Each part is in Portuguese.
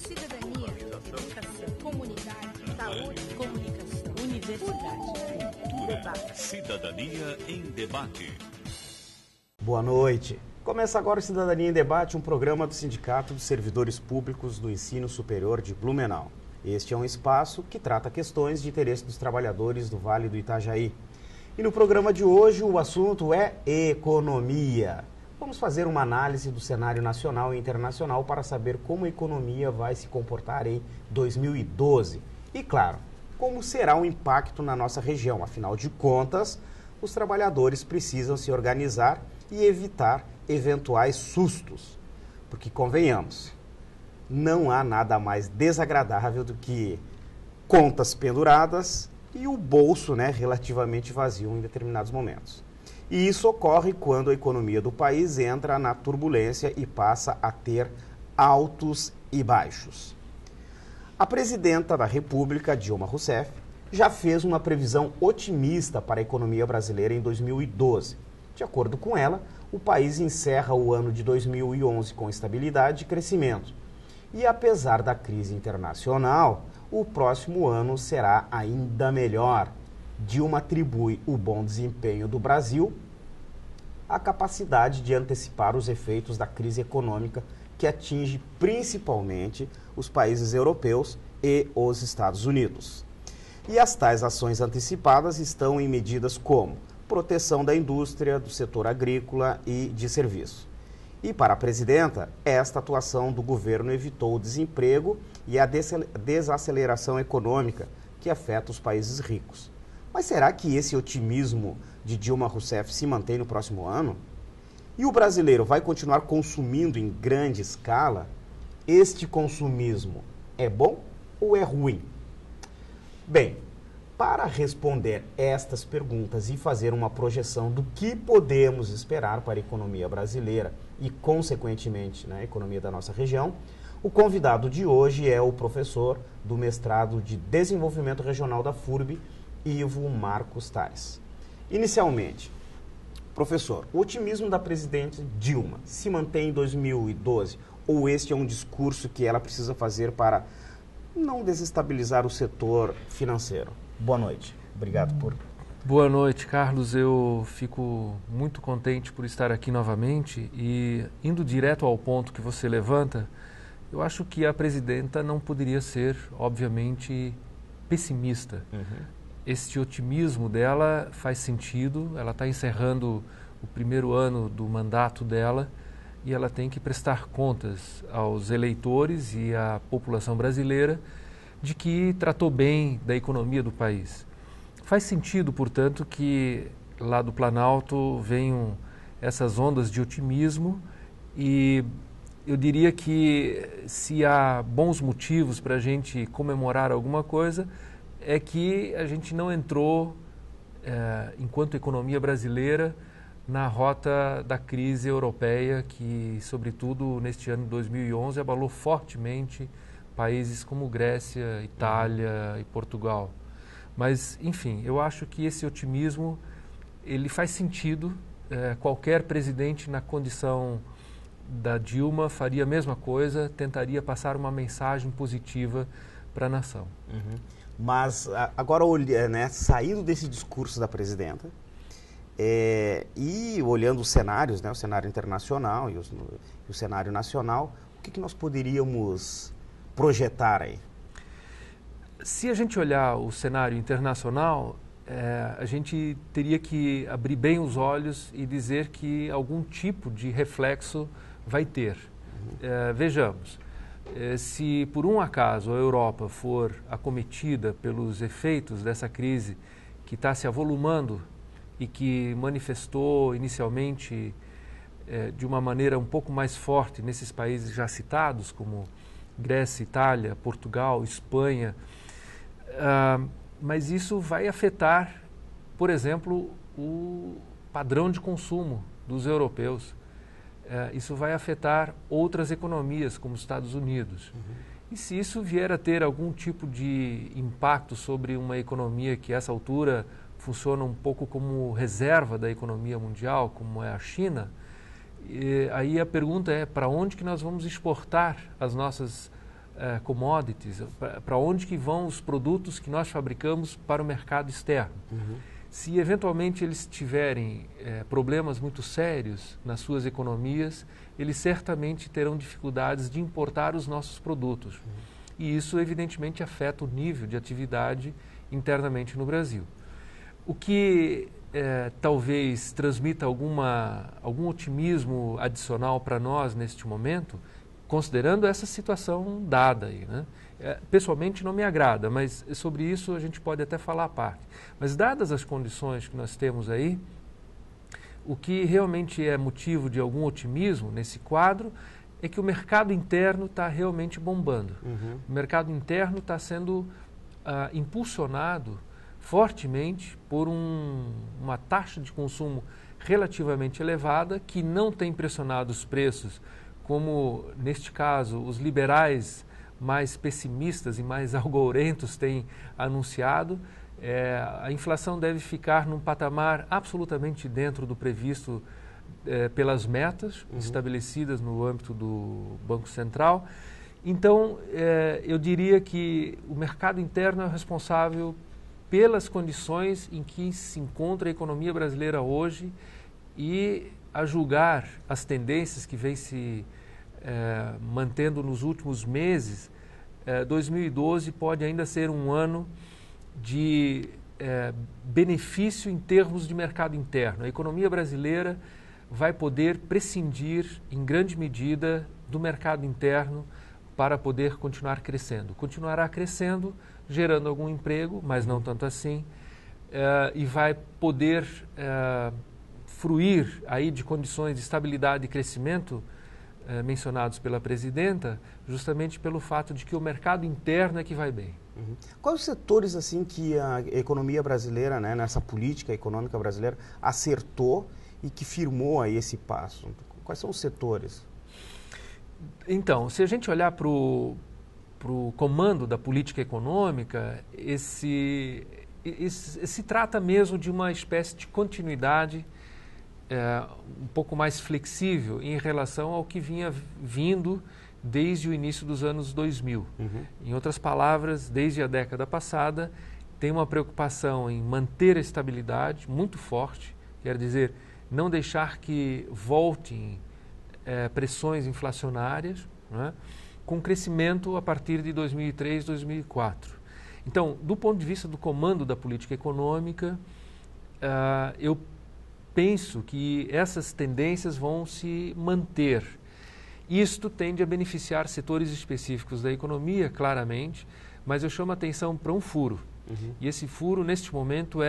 cidadania, educação, comunidade, saúde, comunicação, universidade, cultura, debate. Cidadania em Debate. Boa noite. Começa agora o Cidadania em Debate, um programa do Sindicato dos Servidores Públicos do Ensino Superior de Blumenau. Este é um espaço que trata questões de interesse dos trabalhadores do Vale do Itajaí. E no programa de hoje o assunto é economia. Vamos fazer uma análise do cenário nacional e internacional para saber como a economia vai se comportar em 2012. E, claro, como será o impacto na nossa região. Afinal de contas, os trabalhadores precisam se organizar e evitar eventuais sustos. Porque, convenhamos, não há nada mais desagradável do que contas penduradas e o bolso, relativamente vazio em determinados momentos. E isso ocorre quando a economia do país entra na turbulência e passa a ter altos e baixos. A presidenta da República, Dilma Rousseff, já fez uma previsão otimista para a economia brasileira em 2012. De acordo com ela, o país encerra o ano de 2011 com estabilidade e crescimento. E apesar da crise internacional, o próximo ano será ainda melhor. Dilma atribui o bom desempenho do Brasil à capacidade de antecipar os efeitos da crise econômica que atinge principalmente os países europeus e os Estados Unidos. E as tais ações antecipadas estão em medidas como proteção da indústria, do setor agrícola e de serviços. E para a presidenta, esta atuação do governo evitou o desemprego e a desaceleração econômica que afeta os países ricos. Mas será que esse otimismo de Dilma Rousseff se mantém no próximo ano? E o brasileiro vai continuar consumindo em grande escala? Este consumismo é bom ou é ruim? Bem, para responder estas perguntas e fazer uma projeção do que podemos esperar para a economia brasileira e, consequentemente, a economia da nossa região, o convidado de hoje é o professor do mestrado de Desenvolvimento Regional da FURB, Ivo Marcos Tales. Inicialmente, professor, o otimismo da presidente Dilma se mantém em 2012 ou este é um discurso que ela precisa fazer para não desestabilizar o setor financeiro? Boa noite. Obrigado por... Boa noite, Carlos. Eu fico muito contente por estar aqui novamente e, indo direto ao ponto que você levanta, eu acho que a presidenta não poderia ser, obviamente, pessimista. Este otimismo dela faz sentido, ela está encerrando o primeiro ano do mandato dela e ela tem que prestar contas aos eleitores e à população brasileira de que tratou bem da economia do país. Faz sentido, portanto, que lá do Planalto venham essas ondas de otimismo e eu diria que se há bons motivos para a gente comemorar alguma coisa, é que a gente não entrou, enquanto economia brasileira, na rota da crise europeia que, sobretudo neste ano de 2011, abalou fortemente países como Grécia, Itália e Portugal. Mas, enfim, eu acho que esse otimismo ele faz sentido. Qualquer presidente na condição da Dilma faria a mesma coisa, tentaria passar uma mensagem positiva para a nação. Mas agora, saindo desse discurso da presidenta e olhando os cenários, o cenário internacional e o cenário nacional, o que nós poderíamos projetar aí? Se a gente olhar o cenário internacional, a gente teria que abrir bem os olhos e dizer que algum tipo de reflexo vai ter. Vejamos, se por um acaso a Europa for acometida pelos efeitos dessa crise que está se avolumando e que manifestou inicialmente de uma maneira um pouco mais forte nesses países já citados, como Grécia, Itália, Portugal, Espanha, mas isso vai afetar, por exemplo, o padrão de consumo dos europeus. Isso vai afetar outras economias, como os Estados Unidos. E se isso vier a ter algum tipo de impacto sobre uma economia que, a essa altura, funciona um pouco como reserva da economia mundial, como é a China, aí a pergunta é para onde que nós vamos exportar as nossas commodities, para onde que vão os produtos que nós fabricamos para o mercado externo. Se eventualmente eles tiverem problemas muito sérios nas suas economias, eles certamente terão dificuldades de importar os nossos produtos. E isso evidentemente afeta o nível de atividade internamente no Brasil. O que talvez transmita algum otimismo adicional para nós neste momento, considerando essa situação dada aí, né? Pessoalmente não me agrada, mas sobre isso a gente pode até falar à parte. Mas dadas as condições que nós temos aí, o que realmente é motivo de algum otimismo nesse quadro é que o mercado interno está realmente bombando. O mercado interno está sendo impulsionado fortemente por uma taxa de consumo relativamente elevada que não tem pressionado os preços, como neste caso os liberais mais pessimistas e mais algourentos têm anunciado. A inflação deve ficar num patamar absolutamente dentro do previsto pelas metas estabelecidas no âmbito do Banco Central. Então, eu diria que o mercado interno é o responsável pelas condições em que se encontra a economia brasileira hoje e, a julgar as tendências que vem se mantendo nos últimos meses, 2012 pode ainda ser um ano de benefício em termos de mercado interno. A economia brasileira vai poder prescindir, em grande medida, do mercado interno para poder continuar crescendo. Continuará crescendo, gerando algum emprego, mas não tanto assim, e vai poder fruir aí de condições de estabilidade e crescimento mencionados pela presidenta, justamente pelo fato de que o mercado interno é que vai bem. Quais os setores assim que a economia brasileira, né, nessa política econômica brasileira, acertou e que firmou aí esse passo? Quais são os setores? Então, se a gente olhar para o comando da política econômica, se trata mesmo de uma espécie de continuidade um pouco mais flexível em relação ao que vinha vindo desde o início dos anos 2000. Em outras palavras, desde a década passada, tem uma preocupação em manter a estabilidade muito forte, quer dizer, não deixar que voltem pressões inflacionárias, né, com crescimento a partir de 2003, 2004. Então, do ponto de vista do comando da política econômica, eu penso que essas tendências vão se manter. Isto tende a beneficiar setores específicos da economia, claramente, mas eu chamo a atenção para um furo. E esse furo, neste momento,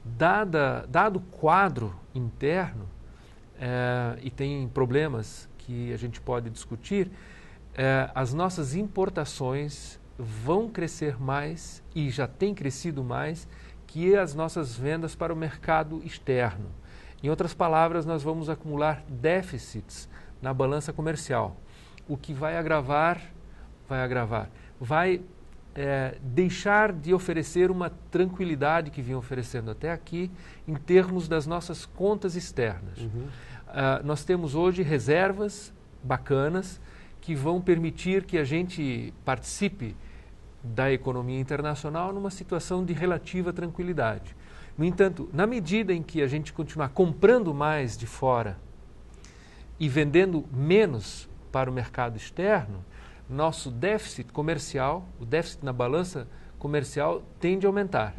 dado o quadro interno, e tem problemas que a gente pode discutir, as nossas importações vão crescer mais, e já têm crescido mais, que as nossas vendas para o mercado externo. Em outras palavras, nós vamos acumular déficits na balança comercial, o que vai deixar de oferecer uma tranquilidade que vinha oferecendo até aqui em termos das nossas contas externas. Nós temos hoje reservas bacanas que vão permitir que a gente participe da economia internacional numa situação de relativa tranquilidade. No entanto, na medida em que a gente continuar comprando mais de fora e vendendo menos para o mercado externo, nosso déficit comercial, o déficit na balança comercial, tende a aumentar.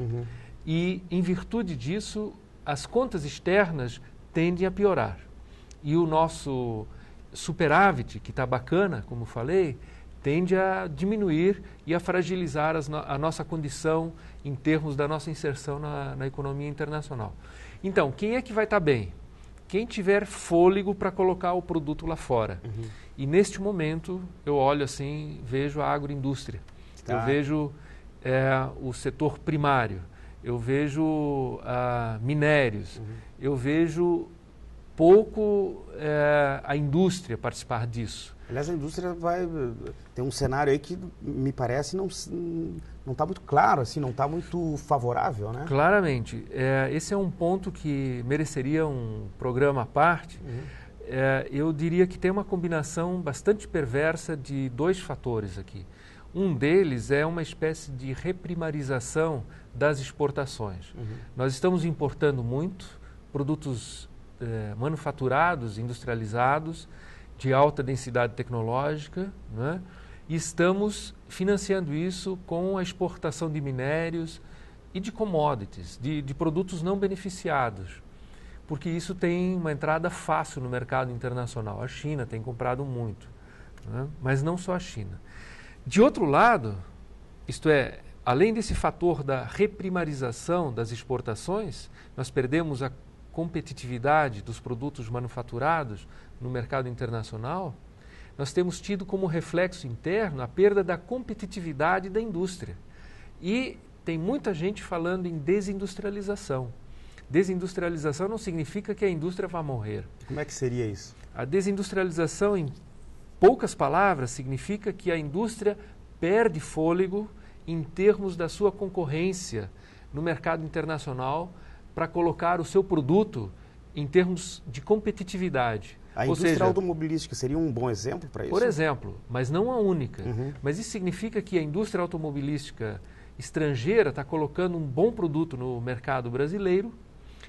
E, em virtude disso, as contas externas tendem a piorar. E o nosso superávit, que está bacana, como falei, tende a diminuir e a fragilizar a nossa condição em termos da nossa inserção na economia internacional. Então, quem é que vai estar bem? Quem tiver fôlego para colocar o produto lá fora. E neste momento, eu olho assim, vejo a agroindústria, eu vejo o setor primário, eu vejo minérios, eu vejo pouco a indústria participar disso. Aliás, a indústria tem um cenário aí que me parece não está muito claro, assim, não está muito favorável, né? Claramente. Esse é um ponto que mereceria um programa à parte. Eu diria que tem uma combinação bastante perversa de dois fatores aqui. Um deles é uma espécie de reprimarização das exportações. Nós estamos importando muito produtos manufaturados, industrializados, de alta densidade tecnológica, né? E estamos financiando isso com a exportação de minérios e de commodities, de produtos não beneficiados, porque isso tem uma entrada fácil no mercado internacional. A China tem comprado muito, né? Mas não só a China. De outro lado, isto é, além desse fator da reprimarização das exportações, nós perdemos a competitividade dos produtos manufaturados no mercado internacional. Nós temos tido como reflexo interno a perda da competitividade da indústria. E tem muita gente falando em desindustrialização. Desindustrialização não significa que a indústria vai morrer. Como é que seria isso? A desindustrialização, em poucas palavras, significa que a indústria perde fôlego em termos da sua concorrência no mercado internacional para colocar o seu produto em termos de competitividade. A indústria automobilística seria um bom exemplo para isso? Por exemplo, mas não a única. Mas isso significa que a indústria automobilística estrangeira está colocando um bom produto no mercado brasileiro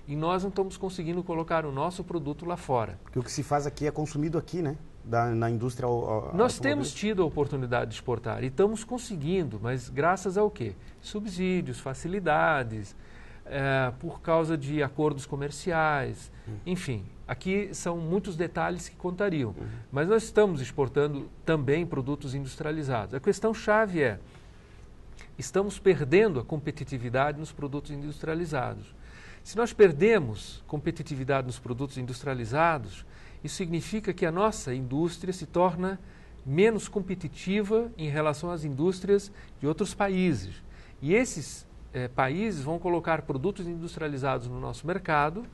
e nós não estamos conseguindo colocar o nosso produto lá fora. Porque o que se faz aqui é consumido aqui, né? Na indústria Nós temos tido a oportunidade de exportar e estamos conseguindo, mas graças ao quê? Subsídios, facilidades, por causa de acordos comerciais, enfim. Aqui são muitos detalhes que contariam, mas nós estamos exportando também produtos industrializados. A questão-chave é, estamos perdendo a competitividade nos produtos industrializados. Se nós perdemos competitividade nos produtos industrializados, isso significa que a nossa indústria se torna menos competitiva em relação às indústrias de outros países. E esses países vão colocar produtos industrializados no nosso mercado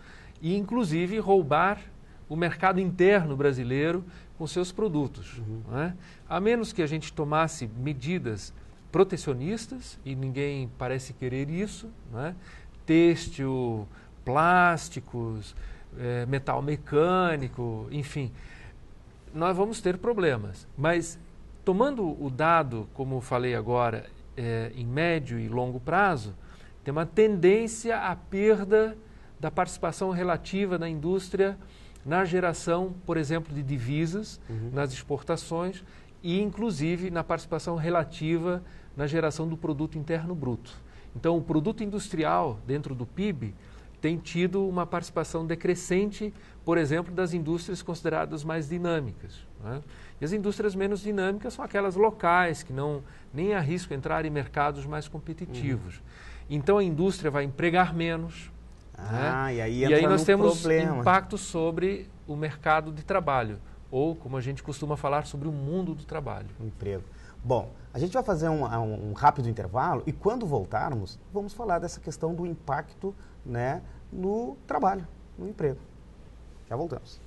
e, inclusive, roubar o mercado interno brasileiro com seus produtos. Não é? A menos que a gente tomasse medidas protecionistas, e ninguém parece querer isso, não é? Têxtil, plásticos, metal mecânico, enfim, nós vamos ter problemas. Mas, tomando o dado, como falei agora, em médio e longo prazo, tem uma tendência à perda da participação relativa da indústria na geração, por exemplo, de divisas, nas exportações e, inclusive, na participação relativa na geração do produto interno bruto. Então, o produto industrial dentro do PIB tem tido uma participação decrescente, por exemplo, das indústrias consideradas mais dinâmicas, né? E as indústrias menos dinâmicas são aquelas locais que nem arriscam entrar em mercados mais competitivos. Então, a indústria vai empregar menos, né? E aí nós temos impacto sobre o mercado de trabalho, ou, como a gente costuma falar, sobre o mundo do trabalho. Emprego. Bom, a gente vai fazer um rápido intervalo e quando voltarmos, vamos falar dessa questão do impacto, né, no trabalho, no emprego. Já voltamos.